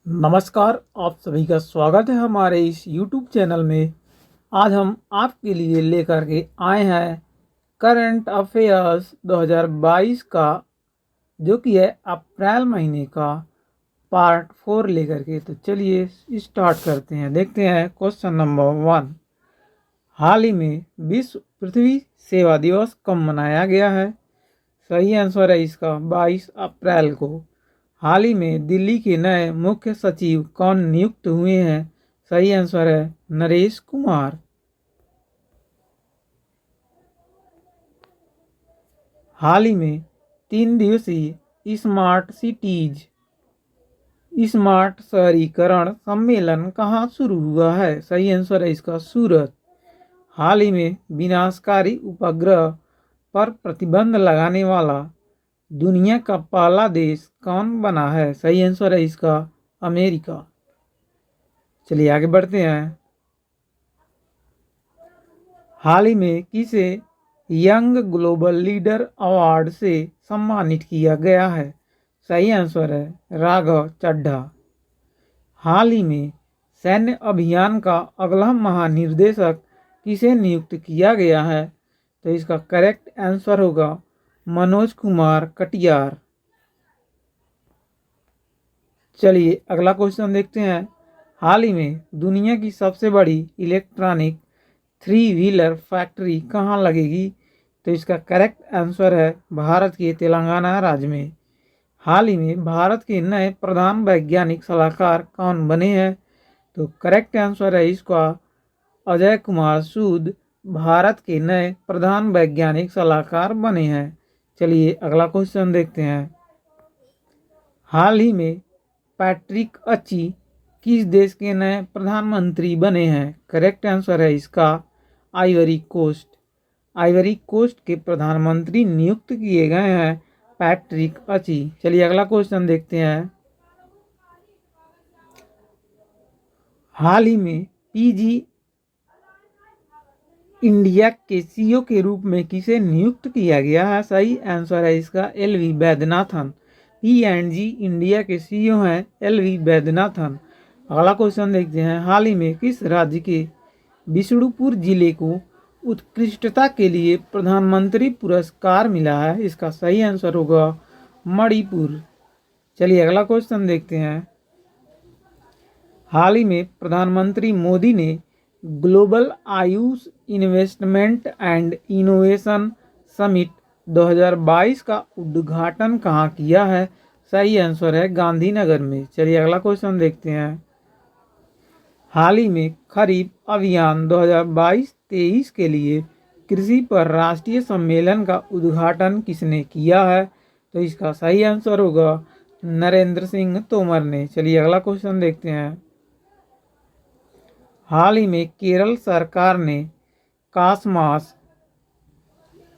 नमस्कार, आप सभी का स्वागत है हमारे इस YouTube चैनल में। आज हम आपके लिए लेकर के आए हैं करंट अफेयर्स 2022 का, जो कि है अप्रैल महीने का पार्ट 4 लेकर के। तो चलिए स्टार्ट करते हैं। देखते हैं क्वेश्चन नंबर 1। हाल ही में विश्व पृथ्वी सेवा दिवस कब मनाया गया है? सही आंसर है इसका 22 अप्रैल को। हाल ही में दिल्ली के नए मुख्य सचिव कौन नियुक्त हुए हैं? सही आंसर है नरेश कुमार। हाल ही में 3 दिवसीय स्मार्ट शहरीकरण सम्मेलन कहाँ शुरू हुआ है? सही आंसर है इसका सूरत। हाल ही में विनाशकारी उपग्रह पर प्रतिबंध लगाने वाला दुनिया का पहला देश कौन बना है? सही आंसर है इसका अमेरिका। चलिए आगे बढ़ते हैं। हाल ही में किसे यंग ग्लोबल लीडर अवार्ड से सम्मानित किया गया है? सही आंसर है राघव चड्ढा। हाल ही में सैन्य अभियान का अगला महानिर्देशक किसे नियुक्त किया गया है? तो इसका करेक्ट आंसर होगा मनोज कुमार कटियार। चलिए अगला क्वेश्चन देखते हैं। हाल ही में दुनिया की सबसे बड़ी इलेक्ट्रॉनिक 3 व्हीलर फैक्ट्री कहाँ लगेगी? तो इसका करेक्ट आंसर है भारत के तेलंगाना राज्य में। हाल ही में भारत के नए प्रधान वैज्ञानिक सलाहकार कौन बने हैं? तो करेक्ट आंसर है इसका अजय कुमार सूद भारत के नए प्रधान वैज्ञानिक सलाहकार बने हैं। चलिए अगला क्वेश्चन देखते हैं। हाल ही में पैट्रिक अच्छी किस देश के नए प्रधानमंत्री बने हैं? करेक्ट आंसर है इसका आइवरी कोस्ट। आइवरी कोस्ट के प्रधानमंत्री नियुक्त किए गए हैं पैट्रिक अच्छी। चलिए अगला क्वेश्चन देखते हैं। हाल ही में पीजी इंडिया के सीईओ के रूप में किसे नियुक्त किया गया है? सही आंसर है इसका एलवी वैद्यनाथन। पी&जी इंडिया के सीईओ हैं एलवी वैद्यनाथन। अगला क्वेश्चन देखते हैं। हाल ही में किस राज्य के विष्णुपुर जिले को उत्कृष्टता के लिए प्रधानमंत्री पुरस्कार मिला है? इसका सही आंसर होगा मणिपुर। चलिए अगला क्वेश्चन देखते हैं। हाल ही में प्रधानमंत्री मोदी ने global Ayush investment and innovation summit 2022 का उद्घाटन कहाँ किया है? सही आंसर है गांधीनगर में। चलिए अगला क्वेश्चन देखते हैं। हाल ही में खरीफ अभियान 2022-23 के लिए कृषि पर राष्ट्रीय सम्मेलन का उद्घाटन किसने किया है? तो इसका सही आंसर होगा नरेंद्र सिंह तोमर ने। चलिए अगला क्वेश्चन देखते हैं। हाल ही में केरल सरकार ने कासमास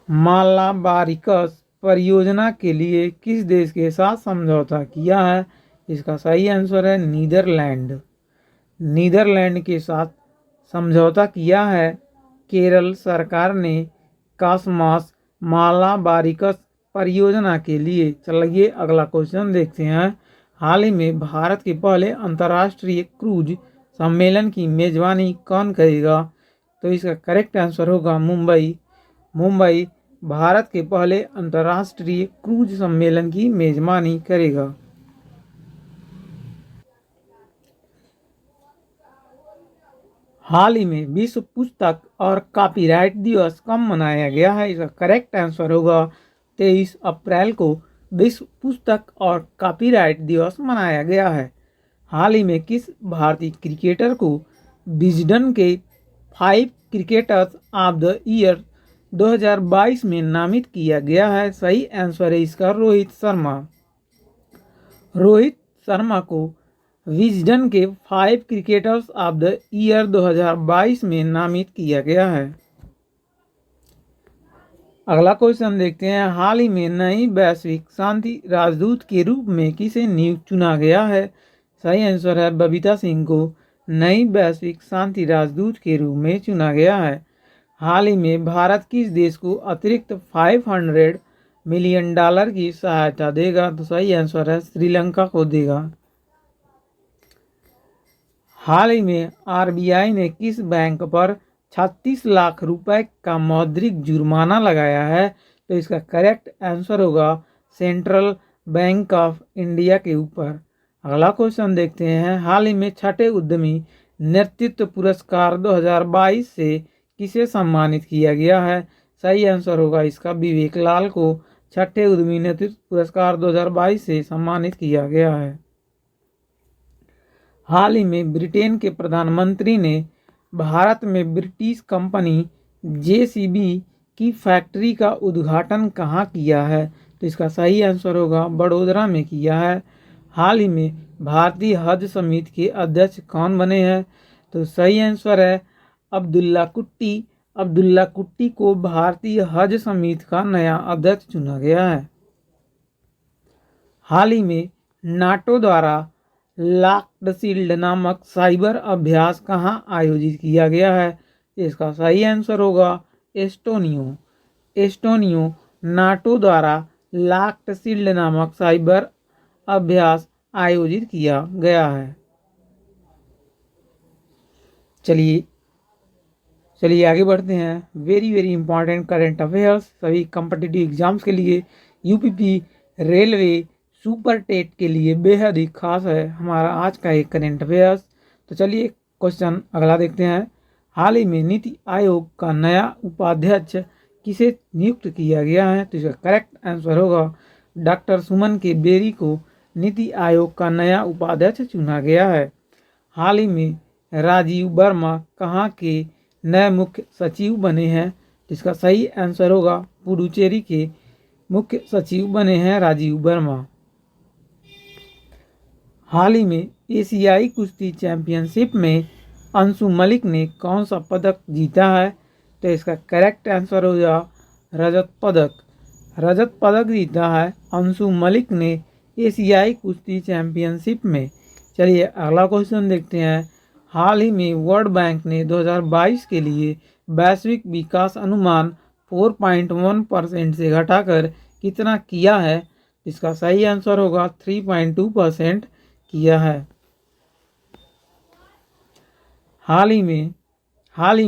मालाबारिकस परियोजना के लिए किस देश के साथ समझौता किया है? इसका सही आंसर है नीदरलैंड। नीदरलैंड के साथ समझौता किया है केरल सरकार ने कासमास मालाबारिकस परियोजना के लिए। चलिए अगला क्वेश्चन देखते हैं। हाल ही में भारत के पहले अंतर्राष्ट्रीय क्रूज सम्मेलन की मेजबानी कौन करेगा? तो इसका करेक्ट आंसर होगा मुंबई। मुंबई भारत के पहले अंतर्राष्ट्रीय क्रूज सम्मेलन की मेजबानी करेगा। हाल ही में विश्व पुस्तक और कॉपीराइट दिवस कब मनाया गया है? इसका करेक्ट आंसर होगा 23 अप्रैल को विश्व पुस्तक और कॉपीराइट दिवस मनाया गया है। हाल ही में किस भारतीय क्रिकेटर को विजडन के 5 क्रिकेटर्स ऑफ द ईयर 2022 में नामित किया गया है? सही आंसर है इसका रोहित शर्मा। रोहित शर्मा को विजडन के 5 क्रिकेटर्स ऑफ द ईयर 2022 में नामित किया गया है। अगला क्वेश्चन देखते हैं। हाल ही में नई वैश्विक शांति राजदूत के रूप में किसे नियुक्त चुना गया है? सही आंसर है बबीता सिंह को नई वैश्विक शांति राजदूत के रूप में चुना गया है। हाल ही में भारत किस देश को अतिरिक्त $500 मिलियन की सहायता देगा? तो सही आंसर है श्रीलंका को देगा। हाल ही में आरबीआई ने किस बैंक पर 36 लाख रुपए का मौद्रिक जुर्माना लगाया है? तो इसका करेक्ट आंसर होगा सेंट्रल बैंक ऑफ इंडिया के ऊपर। अगला क्वेश्चन देखते हैं। हाल ही में छठे उद्यमी नेतृत्व पुरस्कार 2022 से किसे सम्मानित किया गया है? सही आंसर होगा इसका विवेक लाल को छठे उद्यमी नेतृत्व पुरस्कार 2022 से सम्मानित किया गया है। हाल ही में ब्रिटेन के प्रधानमंत्री ने भारत में ब्रिटिश कंपनी जेसीबी की फैक्ट्री का उद्घाटन कहाँ किया है? तो इसका सही आंसर होगा बड़ोदरा में किया है। हाल ही में भारतीय हज समिति के अध्यक्ष कौन बने हैं? तो सही आंसर है अब्दुल्ला कुट्टी। अब्दुल्ला कुट्टी को भारतीय हज समिति का नया अध्यक्ष चुना गया है। हाल ही में नाटो द्वारा लॉक्ड शील्ड नामक साइबर अभ्यास कहाँ आयोजित किया गया है? इसका सही आंसर होगा एस्टोनियो। एस्टोनियो नाटो द्वारा लॉक्ड शील्ड नामक साइबर अभ्यास आयोजित किया गया है। चलिए आगे बढ़ते हैं। Very very important current affairs सभी कॉम्पिटिटिव एग्जाम्स के लिए, यूपीपी, रेलवे, सुपर टेट के लिए बेहद ही खास है हमारा आज का एक करंट अफेयर्स। तो चलिए क्वेश्चन अगला देखते हैं। हाल ही में नीति आयोग का नया उपाध्यक्ष किसे नियुक्त किया गया है? तो इसका करेक्ट आंसर होगा डॉक्टर सुमन के बेरी को नीति आयोग का नया उपाध्यक्ष चुना गया है। हाल ही में राजीव वर्मा कहाँ के नए मुख्य सचिव बने हैं? जिसका सही आंसर होगा पुडुचेरी के मुख्य सचिव बने हैं राजीव वर्मा। हाल ही में एशियाई कुश्ती चैंपियनशिप में अंशु मलिक ने कौन सा पदक जीता है? तो इसका करेक्ट आंसर होगा रजत पदक। रजत पदक जीता है अंशु मलिक ने एशियाई कुश्ती चैंपियनशिप में। चलिए अगला क्वेश्चन देखते हैं। हाल ही में वर्ल्ड बैंक ने 2022 के लिए वैश्विक विकास अनुमान 4.1% से घटाकर कितना किया है? इसका सही आंसर होगा 3.2% किया है। हाल ही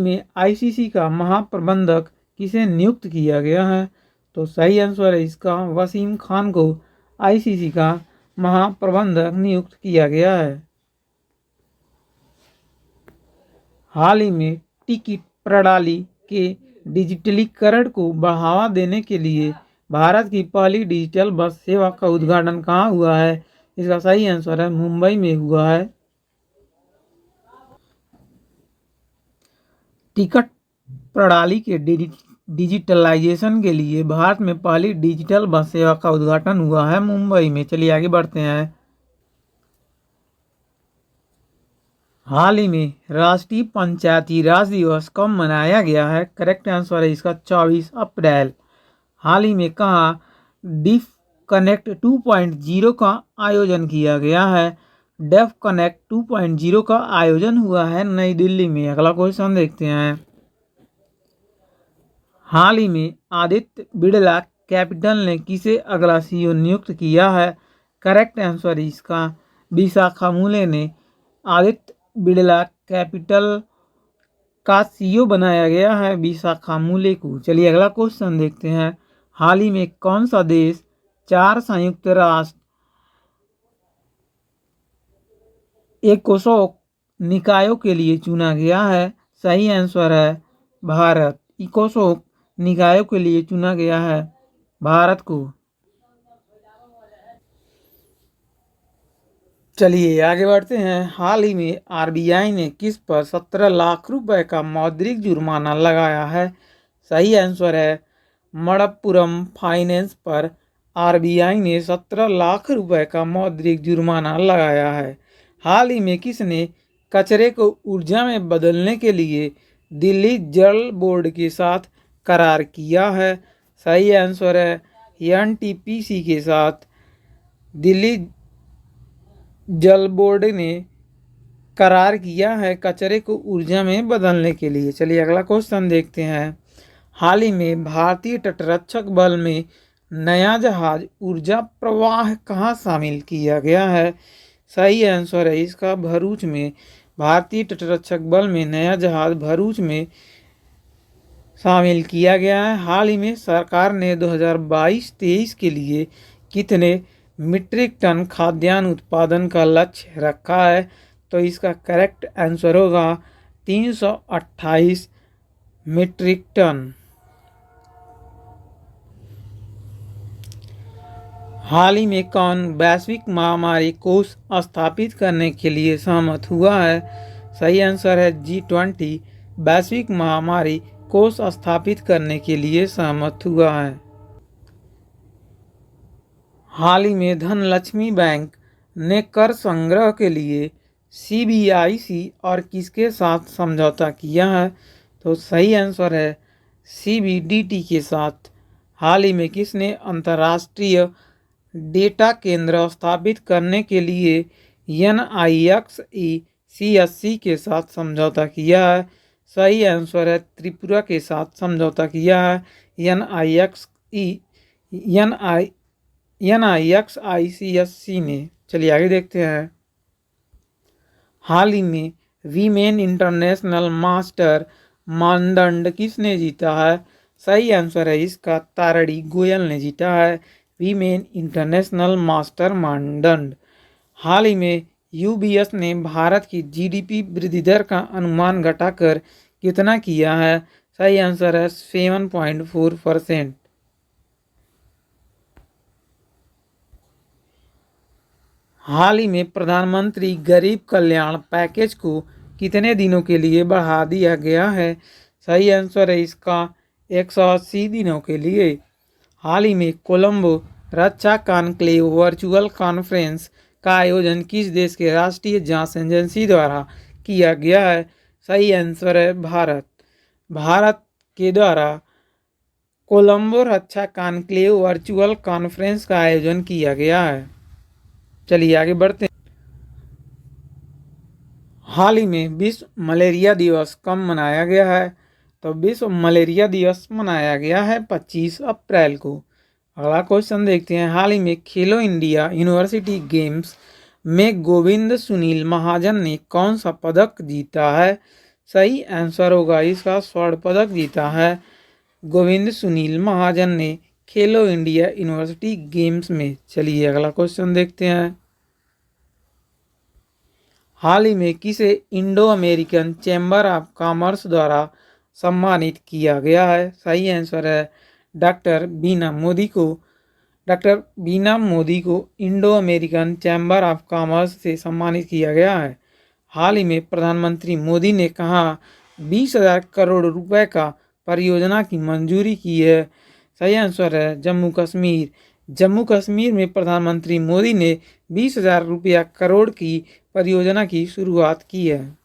में आईसीसी का महाप्रबंधक किसे नियुक्त किया गया है? तो सही आंसर है इसका वसीम खान को आईसीसी का महाप्रबंधक नियुक्त किया गया है। हाल ही में टिकट प्रणाली के डिजिटलीकरण को बढ़ावा देने के लिए भारत की पहली डिजिटल बस सेवा का उद्घाटन कहाँ हुआ है? इसका सही आंसर है मुंबई में हुआ है। टिकट प्रणाली के डिजिटलाइजेशन के लिए भारत में पहली डिजिटल बस सेवा का उद्घाटन हुआ है मुंबई में। चलिए आगे बढ़ते हैं। हाल ही में राष्ट्रीय पंचायती राज दिवस कब मनाया गया है? करेक्ट आंसर है इसका 24 अप्रैल। हाल ही में कहाँ डिफ कनेक्ट 2.0 का आयोजन किया गया है? डेफ कनेक्ट 2.0 का आयोजन हुआ है नई दिल्ली में। अगला क्वेश्चन देखते हैं। हाल ही में आदित्य बिड़ला कैपिटल ने किसे अगला सीईओ नियुक्त किया है? करेक्ट आंसर इसका विशाखा मूले ने आदित्य बिड़ला कैपिटल का सीईओ बनाया गया है विशाखा मूले को। चलिए अगला क्वेश्चन देखते हैं। हाल ही में कौन सा देश 4 संयुक्त राष्ट्र इकोसोक निकायों के लिए चुना गया है? सही आंसर है भारत। इकोसोक निकायों के लिए चुना गया है भारत को। चलिए आगे बढ़ते हैं। हाल ही में आरबीआई ने किस पर 17 लाख रुपए का मौद्रिक जुर्माना लगाया है? सही आंसर है मणप्पुरम फाइनेंस पर आरबीआई ने 17 लाख रुपए का मौद्रिक जुर्माना लगाया है। हाल ही में किसने कचरे को ऊर्जा में बदलने के लिए दिल्ली जल बोर्ड के साथ करार किया है? सही आंसर है एनटीपीसी के साथ दिल्ली जल बोर्ड ने करार किया है कचरे को ऊर्जा में बदलने के लिए। चलिए अगला क्वेश्चन देखते हैं। हाल ही में भारतीय तटरक्षक बल में नया जहाज ऊर्जा प्रवाह कहाँ शामिल किया गया है? सही आंसर है इसका भरूच में भारतीय तटरक्षक बल में नया जहाज भरूच में शामिल किया गया है। हाल ही में सरकार ने 2022-23 के लिए कितने मीट्रिक टन खाद्यान्न उत्पादन का लक्ष्य रखा है? तो इसका करेक्ट आंसर होगा 328 मीट्रिक टन। हाल ही में कौन वैश्विक महामारी कोष स्थापित करने के लिए सहमत हुआ है? सही आंसर है G20 वैश्विक महामारी कोष स्थापित करने के लिए सहमत हुआ है। हाल ही में धनलक्ष्मी बैंक ने कर संग्रह के लिए CBIC और किसके साथ समझौता किया है? तो सही आंसर है CBDT के साथ। हाल ही में किसने अंतर्राष्ट्रीय डेटा केंद्र स्थापित करने के लिए NIXECSC के साथ समझौता किया है? सही आंसर है त्रिपुरा के साथ समझौता किया है NIXICSC ने। चलिए आगे देखते हैं। हाल ही में वीमेन इंटरनेशनल मास्टर मानदंड किसने जीता है? सही आंसर है इसका तारड़ी गोयल ने जीता है वीमेन इंटरनेशनल मास्टर मानदंड। हाल ही में UBS ने भारत की GDP वृद्धि दर का अनुमान घटाकर कितना किया है? सही आंसर है 7.4%। हाल ही में प्रधानमंत्री गरीब कल्याण पैकेज को कितने दिनों के लिए बढ़ा दिया गया है? सही आंसर है इसका 180 दिनों के लिए। हाल ही में कोलंबो रक्षा कॉन्क्लेव वर्चुअल कॉन्फ्रेंस का आयोजन किस देश के राष्ट्रीय जांच एजेंसी द्वारा किया गया है? सही आंसर है भारत। भारत के द्वारा कोलंबो रक्षा कॉन्क्लेव वर्चुअल कॉन्फ्रेंस का आयोजन किया गया है। चलिए आगे बढ़ते हैं। हाल ही में विश्व मलेरिया दिवस कब मनाया गया है? तो विश्व मलेरिया दिवस मनाया गया है 25 अप्रैल को। अगला क्वेश्चन देखते हैं। हाल ही में खेलो इंडिया यूनिवर्सिटी गेम्स में गोविंद सुनील महाजन ने कौन सा पदक जीता है? सही आंसर होगा इसका स्वर्ण पदक जीता है गोविंद सुनील महाजन ने खेलो इंडिया यूनिवर्सिटी गेम्स में। चलिए अगला क्वेश्चन देखते हैं। हाल ही में किसे Indo American chamber of commerce द्वारा सम्मानित किया गया है? सही आंसर है डॉक्टर बीना मोदी को Indo American chamber of commerce से सम्मानित किया गया है। हाल ही में प्रधानमंत्री मोदी ने कहा 20,000 करोड़ रुपए का परियोजना की मंजूरी की है? सही आंसर है जम्मू कश्मीर। जम्मू कश्मीर में प्रधानमंत्री मोदी ने 20,000 करोड़ की परियोजना की शुरुआत की है।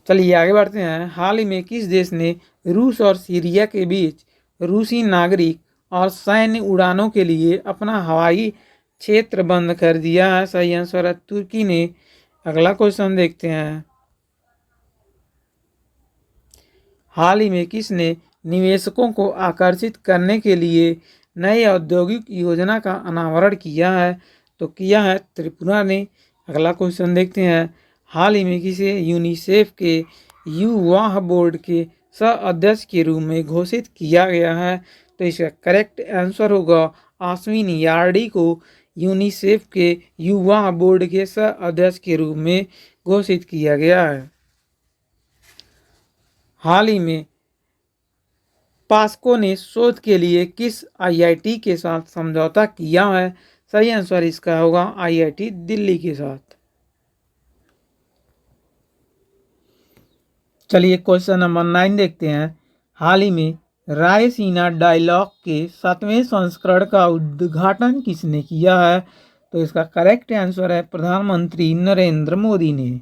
चलिए आगे बढ़ते हैं। हाल ही में किस देश ने रूस और सीरिया के बीच रूसी नागरिक और सैन्य उड़ानों के लिए अपना हवाई क्षेत्र बंद कर दिया है? सही आंसर है तुर्की ने। अगला क्वेश्चन देखते हैं। हाल ही में किसने निवेशकों को आकर्षित करने के लिए नई औद्योगिक योजना का अनावरण किया है? तो किया है त्रिपुरा ने। अगला क्वेश्चन देखते हैं। हाल ही में किसे यूनिसेफ के युवा बोर्ड के सह अध्यक्ष के रूप में घोषित किया गया है? तो इसका करेक्ट आंसर होगा आश्विन यार्डी को यूनिसेफ के युवा बोर्ड के सह अध्यक्ष के रूप में घोषित किया गया है। हाल ही में पास्को ने शोध के लिए किस IIT के साथ समझौता किया है? सही आंसर इसका होगा IIT दिल्ली के साथ। चलिए क्वेश्चन नंबर 9 देखते हैं। हाल ही में रायसीना डायलॉग के 7वें संस्करण का उद्घाटन किसने किया है? तो इसका करेक्ट आंसर है प्रधानमंत्री नरेंद्र मोदी ने।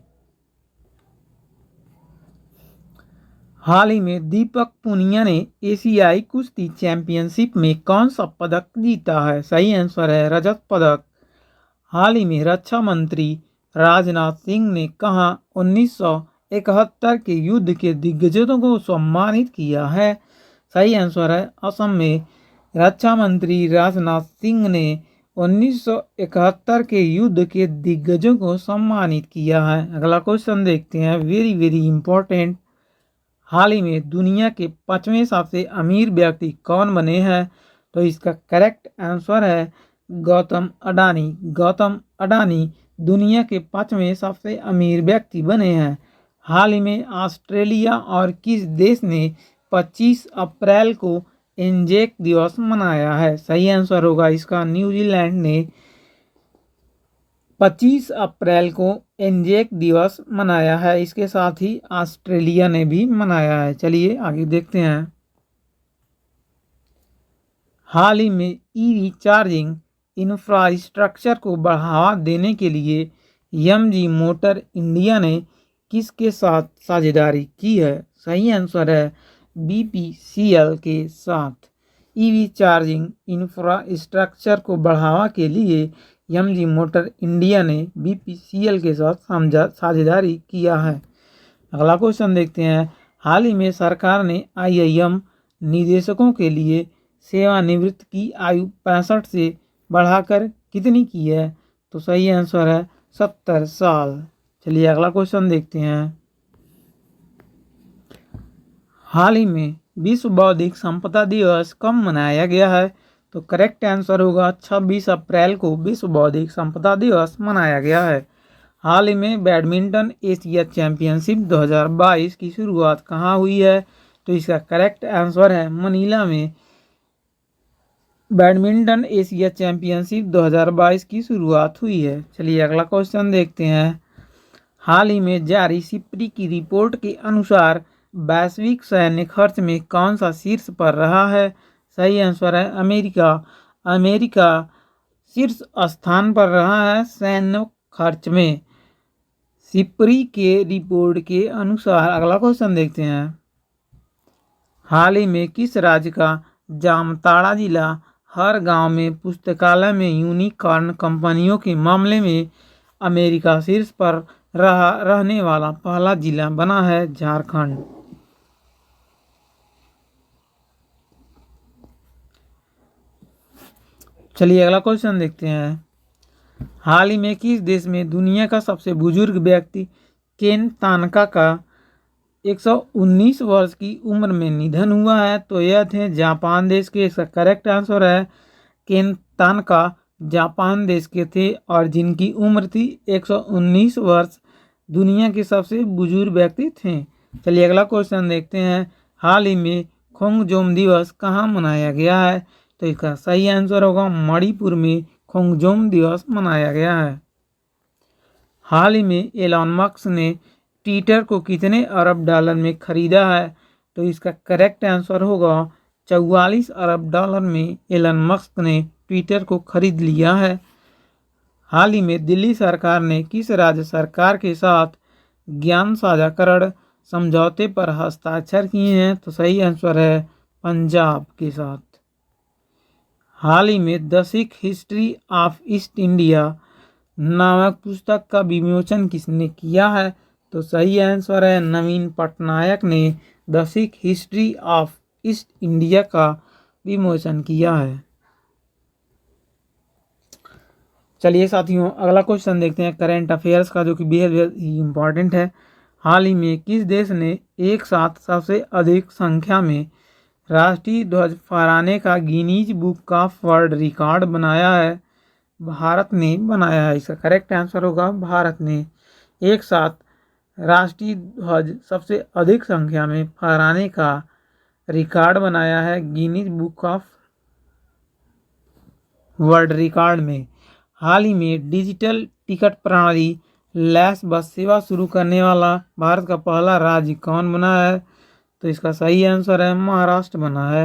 हाल ही में दीपक पुनिया ने एशियाई कुश्ती चैंपियनशिप में कौन सा पदक जीता है? सही आंसर है रजत पदक। हाल ही में रक्षा मंत्री राजनाथ सिंह ने कहा 1971 के युद्ध के दिग्गजों को सम्मानित किया है? सही आंसर है असम में रक्षा मंत्री राजनाथ सिंह ने 1971 के युद्ध के दिग्गजों को सम्मानित किया है। अगला क्वेश्चन देखते हैं, वेरी वेरी इंपॉर्टेंट। हाल ही में दुनिया के 5वें सबसे अमीर व्यक्ति कौन बने हैं? तो इसका करेक्ट आंसर है गौतम अडानी। गौतम अडानी दुनिया के 5वें सबसे अमीर व्यक्ति बने हैं। हाल ही में ऑस्ट्रेलिया और किस देश ने 25 अप्रैल को एंजेक दिवस मनाया है? सही आंसर होगा इसका न्यूजीलैंड ने 25 अप्रैल को एंजेक दिवस मनाया है। इसके साथ ही ऑस्ट्रेलिया ने भी मनाया है। चलिए आगे देखते हैं। हाल ही में ईवी चार्जिंग इंफ्रास्ट्रक्चर को बढ़ावा देने के लिए एमजी मोटर इंडिया ने किसके साथ साझेदारी की है? सही आंसर है बीपीसीएल के साथ। ईवी चार्जिंग इंफ्रास्ट्रक्चर को बढ़ावा के लिए एमजी मोटर इंडिया ने बीपीसीएल के साथ साझेदारी किया है। अगला क्वेश्चन देखते हैं। हाल ही में सरकार ने आईआईएम निदेशकों के लिए सेवानिवृत्त की आयु 65 से बढ़ाकर कितनी की है? तो सही आंसर है 70 साल। चलिए अगला क्वेश्चन देखते हैं। हाल ही में विश्व बौद्धिक संपदा दिवस कब मनाया गया है? तो करेक्ट आंसर होगा 26 अप्रैल को विश्व बौद्धिक संपदा दिवस मनाया गया है। हाल ही में बैडमिंटन एशिया चैंपियनशिप 2022 की शुरुआत कहाँ हुई है? तो इसका करेक्ट आंसर है मनीला में बैडमिंटन एशिया चैंपियनशिप 2022 की शुरुआत हुई है। चलिए अगला क्वेश्चन देखते हैं। हाल ही में जारी सिप्री की रिपोर्ट के अनुसार वैश्विक सैन्य खर्च में कौन सा शीर्ष पर रहा है? सही आंसर है अमेरिका। अमेरिका शीर्ष स्थान पर रहा है सैन्य खर्च में, सिप्री के रिपोर्ट के अनुसार। अगला क्वेश्चन देखते हैं। हाल ही में किस राज्य का जामताड़ा जिला हर गांव में पुस्तकालय में यूनिकॉर्न कंपनियों के मामले में अमेरिका शीर्ष पर रहने वाला पहला जिला बना है? झारखंड। चलिए अगला क्वेश्चन देखते हैं। हाल ही में किस देश में दुनिया का सबसे बुजुर्ग व्यक्ति केन तानका का 119 वर्ष की उम्र में निधन हुआ है? तो यह थे जापान देश के। इसका करेक्ट आंसर है केन तानका जापान देश के थे और जिनकी उम्र थी 119 वर्ष, दुनिया के सबसे बुजुर्ग व्यक्ति थे। चलिए अगला क्वेश्चन देखते हैं। हाल ही में खोंगजोम दिवस कहाँ मनाया गया है? तो इसका सही आंसर होगा मणिपुर में खोंगजोम दिवस मनाया गया है। हाल ही में एलॉन मस्क ने ट्विटर को कितने अरब डॉलर में खरीदा है? तो इसका करेक्ट आंसर होगा 44 अरब डॉलर में एलन मस्क ने ट्विटर को खरीद लिया है। हाल ही में दिल्ली सरकार ने किस राज्य सरकार के साथ ज्ञान साझाकरण समझौते पर हस्ताक्षर किए हैं? तो सही आंसर है पंजाब के साथ। हाल ही में the Sikh history of east India नामक पुस्तक का विमोचन किसने किया है? तो सही आंसर है नवीन पटनायक ने the Sikh history of east India का विमोचन किया है। चलिए साथियों अगला क्वेश्चन देखते हैं करंट अफेयर्स का, जो कि बेहद ही इम्पोर्टेंट है। हाल ही में किस देश ने एक साथ सबसे अधिक संख्या में राष्ट्रीय ध्वज फहराने का Guinness book of world record बनाया है? भारत ने बनाया है। इसका करेक्ट आंसर होगा भारत ने एक साथ राष्ट्रीय ध्वज सबसे अधिक संख्या में फहराने का रिकॉर्ड बनाया है Guinness book of world record में। हाल ही में डिजिटल टिकट प्रणाली लैस बस सेवा शुरू करने वाला भारत का पहला राज्य कौन बना है? तो इसका सही आंसर है महाराष्ट्र बना है।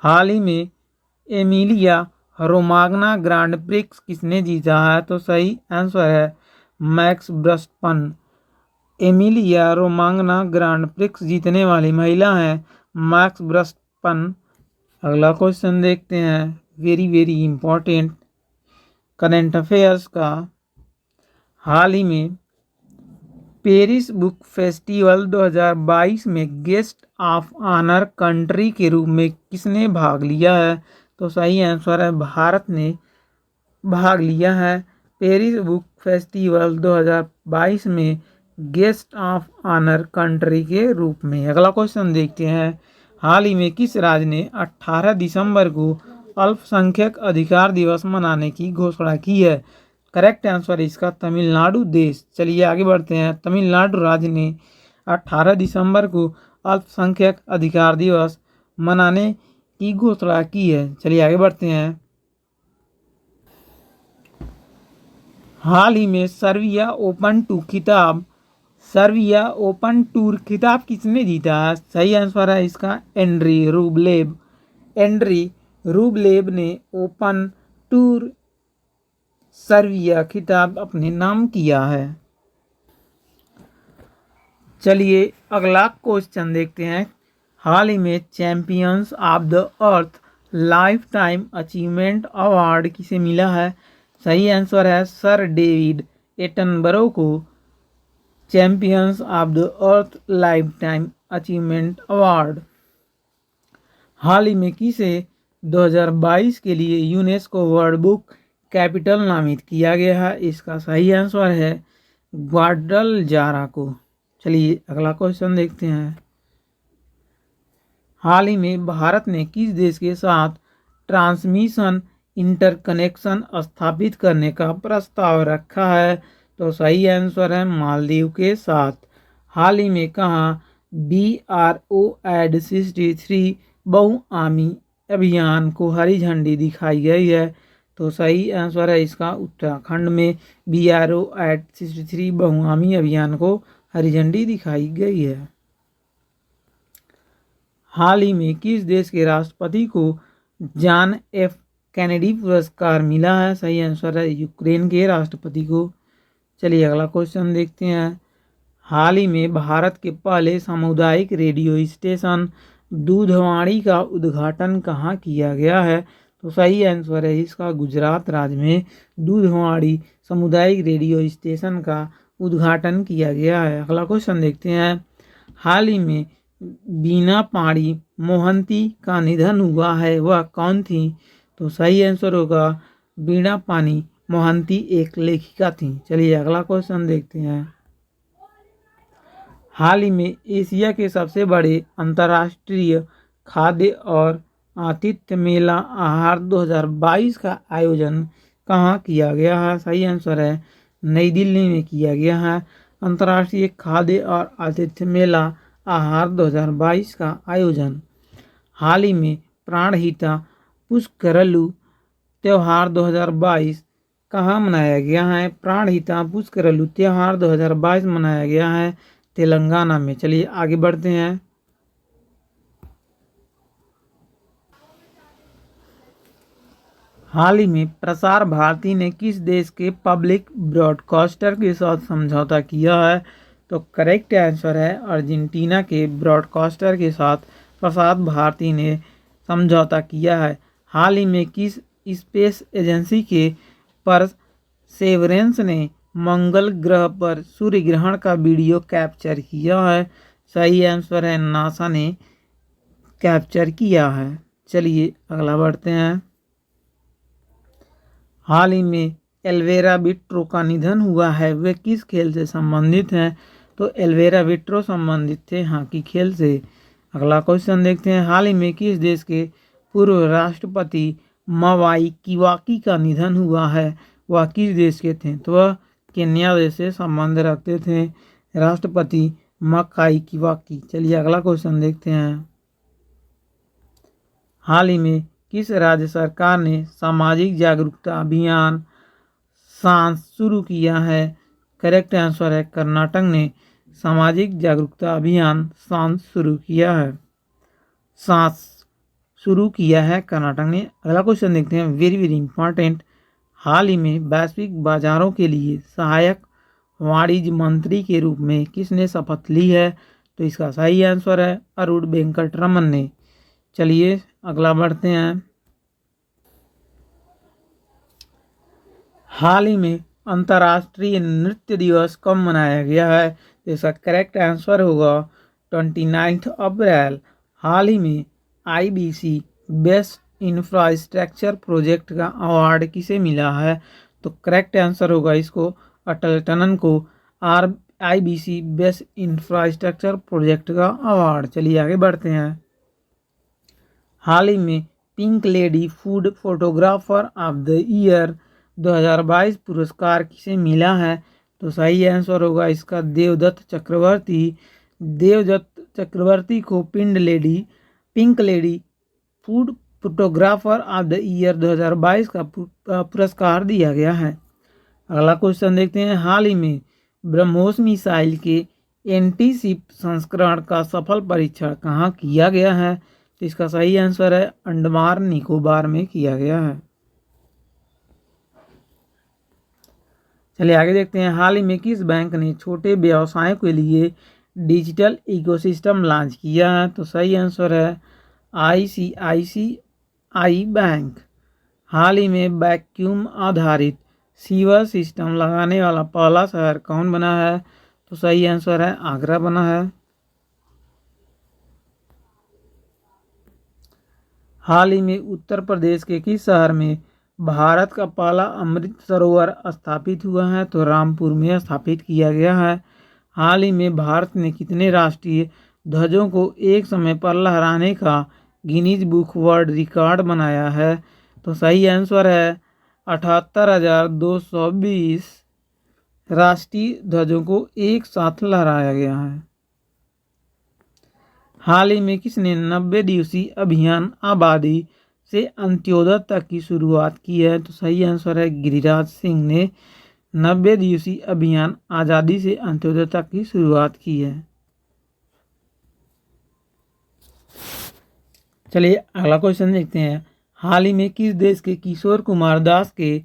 हाल ही में एमिलिया रोमाग्ना ग्रांड प्रिक्स किसने जीता है? तो सही आंसर है max Verstappen. Emilia Romagna grand prix जीतने वाली महिला है मैक्स वर्स्टपन। अगला क्वेश्चन देखते हैं, very very important current affairs का। हाल ही में पेरिस बुक फेस्टिवल 2022 में गेस्ट ऑफ ऑनर कंट्री के रूप में किसने भाग लिया है? तो सही आंसर है भारत ने भाग लिया है पेरिस बुक फेस्टिवल 2022 में गेस्ट ऑफ ऑनर कंट्री के रूप में। अगला क्वेश्चन देखते हैं, हाल ही में किस राज्य ने 18 दिसंबर को अल्पसंख्यक अधिकार दिवस मनाने की घोषणा की है? करेक्ट आंसर इसका तमिलनाडु देश। चलिए आगे बढ़ते हैं, तमिलनाडु राज्य ने 18 दिसंबर को अल्पसंख्यक अधिकार दिवस मनाने की घोषणा की है। चलिए आगे बढ़ते हैं, हाल ही में सर्बिया ओपन टूर खिताब किसने जीता? सही आंसर है इसका एंड्री रूबलेव ने ओपन टूर सर्बिया खिताब अपने नाम किया है। चलिए अगला क्वेश्चन देखते हैं, हाल ही में champions of the earth lifetime achievement award किसे मिला है? सही आंसर है सर डेविड एटनबरो को champions of the earth lifetime achievement award. हाल ही में किसे 2022 के लिए यूनेस्को वर्ल्ड बुक कैपिटल नामित किया गया है? इसका सही आंसर है ग्वाडलजारा को। चलिए अगला क्वेश्चन देखते हैं, हाल ही में भारत ने किस देश के साथ ट्रांसमिशन इंटरकनेक्शन स्थापित करने का प्रस्ताव रखा है? तो सही आंसर है मालदीव के साथ। हाल ही में कहाँ BRO एड 63 बहुआमी अभियान को हरी झंडी दिखाई गई है? तो सही आंसर है इसका उत्तराखंड में BRO एड 63 बहुआमी अभियान को हरी झंडी दिखाई गई है। हाल ही में किस देश के राष्ट्रपति को जॉन F कैनेडी पुरस्कार मिला है? सही आंसर है यूक्रेन के राष्ट्रपति को। चलिए अगला क्वेश्चन देखते हैं, हाल ही में भारत के पहले सामुदायिक रेडियो स्टेशन दूधवाणी का उद्घाटन कहाँ किया गया है? तो सही आंसर है इसका गुजरात राज्य में दूधवाणी सामुदायिक रेडियो स्टेशन का उद्घाटन किया गया है। अगला क्वेश्चन देखते हैं, हाल ही में बीना पाणी मोहंती का निधन हुआ है, वह कौन थी? तो सही आंसर होगा बीना पाणी मोहंती एक लेखिका थी। चलिए अगला क्वेश्चन देखते हैं, हाल ही में एशिया के सबसे बड़े अंतर्राष्ट्रीय खाद्य और आतिथ्य मेला आहार 2022 का आयोजन कहाँ किया गया है? सही आंसर है नई दिल्ली में किया गया है। अंतर्राष्ट्रीय खाद्य और आतिथ्य मेला आहार 2022 का आयोजन। हाल ही में प्राणहिता पुष्करलू त्यौहार 2022 कहाँ मनाया गया है? प्राणहिता पुष्करलू त्यौहार 2022 मनाया गया है तेलंगाना में। चलिए आगे बढ़ते हैं, हाल ही में प्रसार भारती ने किस देश के पब्लिक ब्रॉडकास्टर के साथ समझौता किया है? तो करेक्ट आंसर है अर्जेंटीना के ब्रॉडकास्टर के साथ प्रसार भारती ने समझौता किया है। हाल ही में किस स्पेस एजेंसी के परसेवरेंस ने मंगल ग्रह पर सूर्य ग्रहण का वीडियो कैप्चर किया है? सही आंसर है नासा ने कैप्चर किया है। चलिए अगला बढ़ते हैं, हाल ही में एल्वेरा विट्रो का निधन हुआ है, वे किस खेल से संबंधित हैं? तो एल्वेरा विट्रो संबंधित थे हॉकी खेल से। अगला क्वेश्चन देखते हैं, हाल ही में किस देश के पूर्व राष्ट्रपति मवाई किबाकी का निधन हुआ है, वह किस देश के थे? तो वह केन्या देश से संबंध रखते थे राष्ट्रपति मकाई किबाकी। चलिए अगला क्वेश्चन देखते हैं, हाल ही में किस राज्य सरकार ने सामाजिक जागरूकता अभियान सांस शुरू किया है? करेक्ट आंसर है कर्नाटक ने सामाजिक जागरूकता अभियान सांस शुरू किया है कर्नाटक ने। अगला क्वेश्चन देखते हैं, वेरी वेरी इंपॉर्टेंट, हाल ही में वैश्विक बाजारों के लिए सहायक वाणिज्य मंत्री के रूप में किसने शपथ ली है? तो इसका सही आंसर है अरुण वेंकटरमन ने। चलिए अगला बढ़ते हैं, हाल ही में अंतर्राष्ट्रीय नृत्य दिवस कब मनाया गया है? तो इसका करेक्ट आंसर होगा 29 अप्रैल। हाल ही में IBC बेस्ट इंफ्रास्ट्रक्चर प्रोजेक्ट का अवार्ड किसे मिला है? तो करेक्ट आंसर होगा इसको अटल टनन को IBC बेस्ट इंफ्रास्ट्रक्चर प्रोजेक्ट का अवार्ड। चलिए आगे बढ़ते हैं। हाल ही में pink lady food photographer of the year 2022 पुरस्कार किसे मिला है? तो सही आंसर होगा इसका देवदत्त चक्रवर्ती। देवदत्त चक्रवर्ती को pink lady food photographer of the year 2022 का पुरस्कार दिया गया है। अगला क्वेश्चन देखते हैं। हाल ही में ब्रह्मोस मिसाइल के एंटीशिप संस्करण का सफल परीक्षण कहाँ किया गया है? तो इसका सही आंसर है अंडमान निकोबार में किया गया है। चलिए आगे देखते हैं। हाल ही में किस बैंक ने छोटे व्यवसायों के लिए डिजिटल इकोसिस्टम लॉन्च किया है? तो सही आंसर है ICICI बैंक। हाल ही में वैक्यूम आधारित सीवर सिस्टम लगाने वाला पहला शहर कौन बना है? तो सही आंसर है आगरा बना है। हाल ही में उत्तर प्रदेश के किस शहर में भारत का पहला अमृत सरोवर स्थापित हुआ है? तो रामपुर में स्थापित किया गया है। हाल ही में भारत ने कितने राष्ट्रीय ध्वजों को एक समय पर लहराने का गिनीज बुक वर्ल्ड रिकॉर्ड बनाया है? तो सही आंसर है 78,220 राष्ट्रीय ध्वजों को एक साथ लहराया गया है। हाल ही में किसने 90 दिवसीय अभियान आबादी से अंत्योदय तक की शुरुआत की है? तो सही आंसर है गिरिराज सिंह ने 90 दिवसीय अभियान आज़ादी से अंत्योदय तक की शुरुआत की है। चलिए अगला क्वेश्चन देखते हैं। हाल ही में किस देश के किशोर कुमार दास के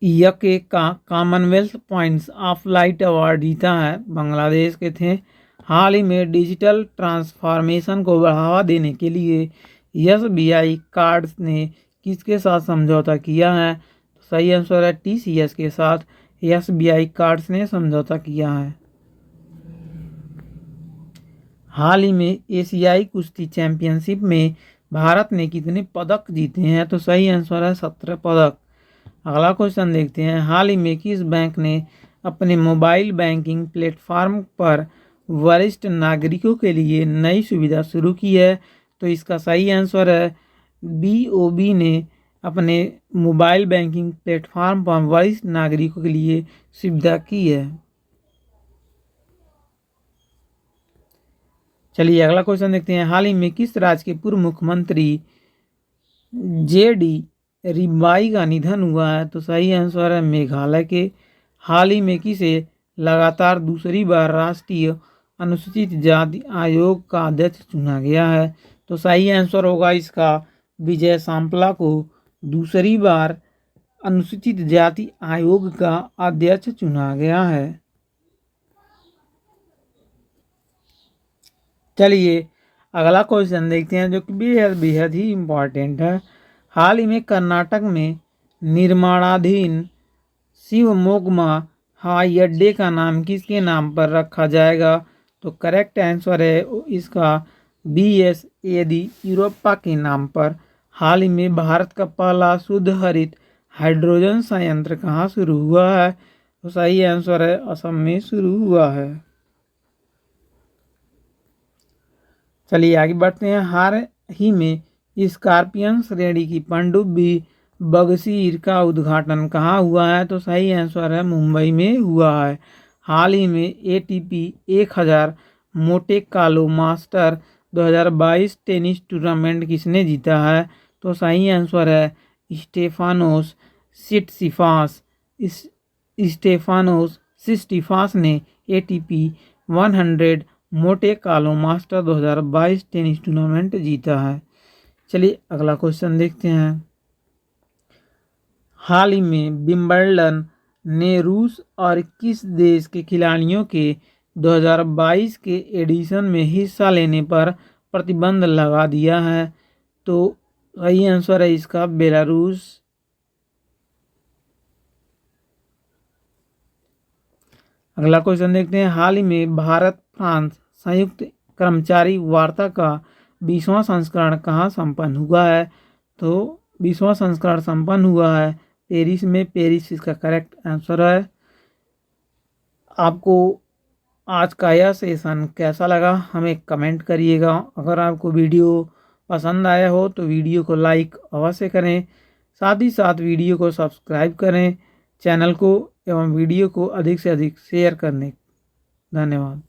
यके का Commonwealth points of light award जीता है? बांग्लादेश के थे। हाल ही में डिजिटल ट्रांसफॉर्मेशन को बढ़ावा देने के लिए SBI कार्ड्स ने किसके साथ समझौता किया है? तो सही आंसर है TCS के साथ SBI कार्ड्स ने समझौता किया है। हाल ही में एशियाई कुश्ती चैंपियनशिप में भारत ने कितने पदक जीते हैं? तो सही आंसर है 17 पदक। अगला क्वेश्चन देखते हैं। हाल ही में किस बैंक ने अपने मोबाइल बैंकिंग प्लेटफॉर्म पर वरिष्ठ नागरिकों के लिए नई सुविधा शुरू की है? तो इसका सही आंसर है BOB ने अपने मोबाइल बैंकिंग प्लेटफॉर्म पर वरिष्ठ नागरिकों के लिए सुविधा की है। चलिए अगला क्वेश्चन देखते हैं। हाल ही में किस राज्य के पूर्व मुख्यमंत्री JD रिबाई का निधन हुआ है? तो सही आंसर है मेघालय के। हाल ही में किसे लगातार दूसरी बार राष्ट्रीय अनुसूचित जाति आयोग का अध्यक्ष चुना गया है? तो सही आंसर होगा इसका विजय सांपला को दूसरी बार अनुसूचित जाति आयोग का अध्यक्ष चुना गया है। चलिए अगला क्वेश्चन देखते हैं जो कि बेहद ही इम्पॉर्टेंट है। हाल ही में कर्नाटक में निर्माणाधीन शिवमोग्गा हवाई अड्डे का नाम किसके नाम पर रखा जाएगा? तो करेक्ट आंसर है इसका BS येदियुरप्पा के नाम पर। हाल ही में भारत का पहला शुद्ध हरित हाइड्रोजन संयंत्र कहाँ शुरू हुआ है? तो सही आंसर है असम में शुरू हुआ है। चलिए आगे बढ़ते हैं। हाल ही में स्कॉर्पियन श्रेणी की पनडुब्बी बगसीर का उद्घाटन कहाँ हुआ है? तो सही आंसर है मुंबई में हुआ है। हाल ही में ATP 1000 मोटे कार्लो मास्टर 2022 टेनिस टूर्नामेंट किसने जीता है? तो सही आंसर है स्टेफानोस सिट्सिपास ने ATP 100 मोटे कार्लो मास्टर 2022 टेनिस टूर्नामेंट जीता है। चलिए अगला क्वेश्चन देखते हैं। हाल ही में विंबलडन ने रूस और किस देश के खिलाड़ियों के 2022 के एडिशन में हिस्सा लेने पर प्रतिबंध लगा दिया है? तो सही आंसर है इसका बेलारूस। अगला क्वेश्चन देखते हैं। हाल ही में भारत फ्रांस संयुक्त कर्मचारी वार्ता का 20वां संस्करण कहाँ संपन्न हुआ है? तो 20वां संस्करण संपन्न हुआ है पेरिस में। पेरिस इसका करेक्ट आंसर है। आपको आज का यह सेशन कैसा लगा हमें कमेंट करिएगा। अगर आपको वीडियो पसंद आया हो तो वीडियो को लाइक अवश्य करें, साथ ही साथ वीडियो को सब्सक्राइब करें चैनल को, एवं वीडियो को अधिक से अधिक शेयर करने। धन्यवाद।